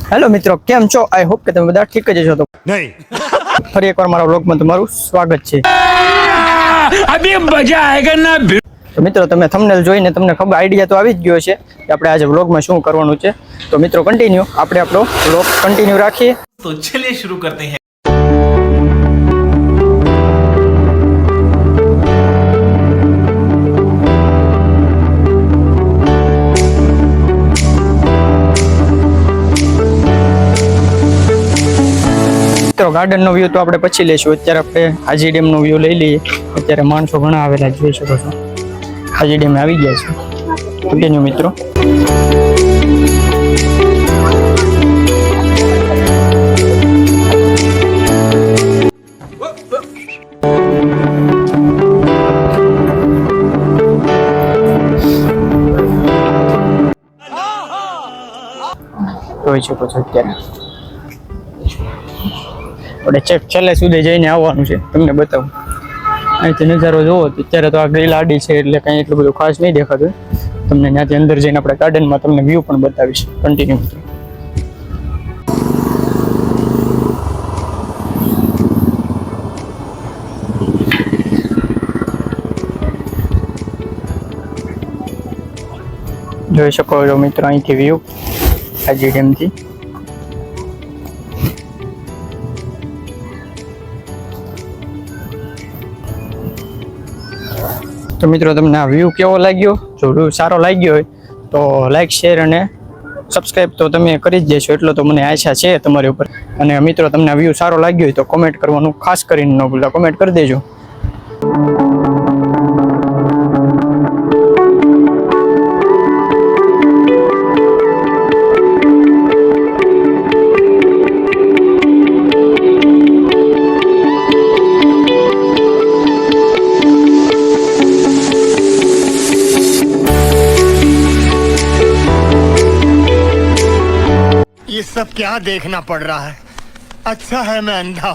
Hello મિત્રો, કેમ છો? આઈ હોપ કે તમે બધા ઠીક જ છો. તો નહીં ફરી એકવાર મારા વ્લોગમાં તમારું સ્વાગત છે. અભી મજા આયેગા ના. તો મિત્રો, તમે થંબનેલ જોઈને તમને ખબર આઈડિયા તો આવી જ ગયો છે કે આપણે આજે વ્લોગમાં શું કરવાનું છે. તો મિત્રો કન્ટિન્યુ આપણે આપણો વ્લોગ કન્ટિન્યુ રાખીએ. તો ચલિए शुरू करते हैं. મિત્રો ગાર્ડનનો વ્યૂ તો આપણે પછી લઈશું. અત્યારે આપણે હાજી ડેમનો વ્યૂ લઈ લઈએ. અત્યારે માણસો ઘણા આવેલા જોઈ શકો છો. હાજી ડેમ આવી ગયા છે. કન્ટિન્યુ મિત્રો. જોઈ શકો છો અત્યારે આપણે છેલ્લે સુધી જઈને આવવાનું છે. તમને બતાવું અહીંથી નજારો જોવો તો અત્યારે તો આ ગ્રીલ આડી છે એટલે કંઈ એટલું બધું ખાસ નહીં દેખાતું. તમને ત્યાંથી અંદર જઈને આપણે ગાર્ડનમાં તમને વ્યૂ પણ બતાવીશ. કન્ટિન્યુ. જોઈ શકો છો મિત્રો અહીંથી વ્યૂ હાજી ડેમથી. તો મિત્રો તમને આ વ્યૂ કેવો લાગ્યો? જો વ્યૂ સારો લાગ્યો હોય તો લાઈક શેર અને સબસ્ક્રાઈબ તો તમે કરી જ દેશો એટલો તો મને આશા છે તમારી ઉપર. અને મિત્રો તમને આ વ્યૂ સારો લાગ્યો હોય તો કોમેન્ટ કરવાનું ખાસ કરીને ન ભૂલતા. કોમેન્ટ કરી દેજો. ये सब क्या देखना पड़ रहा है. अच्छा है मैं अंधा.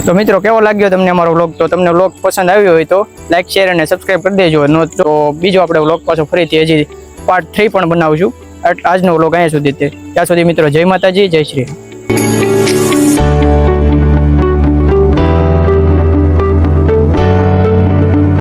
તો મિત્રો કેવો લાગ્યો તમને અમારો વ્લોગ? તો તમને વ્લોગ પસંદ આવ્યો હોય તો લાઈક શેર અને સબસ્ક્રાઈબ કરી દેજો. તો બીજો આપણે વ્લોગ પાછો ફરીથી હજી પાર્ટ 3 પણ બનાવું છું. આજનો વ્લોગ અહીંયા સુધી. ત્યાં સુધી મિત્રો જય માતાજી, જય શ્રી રામ.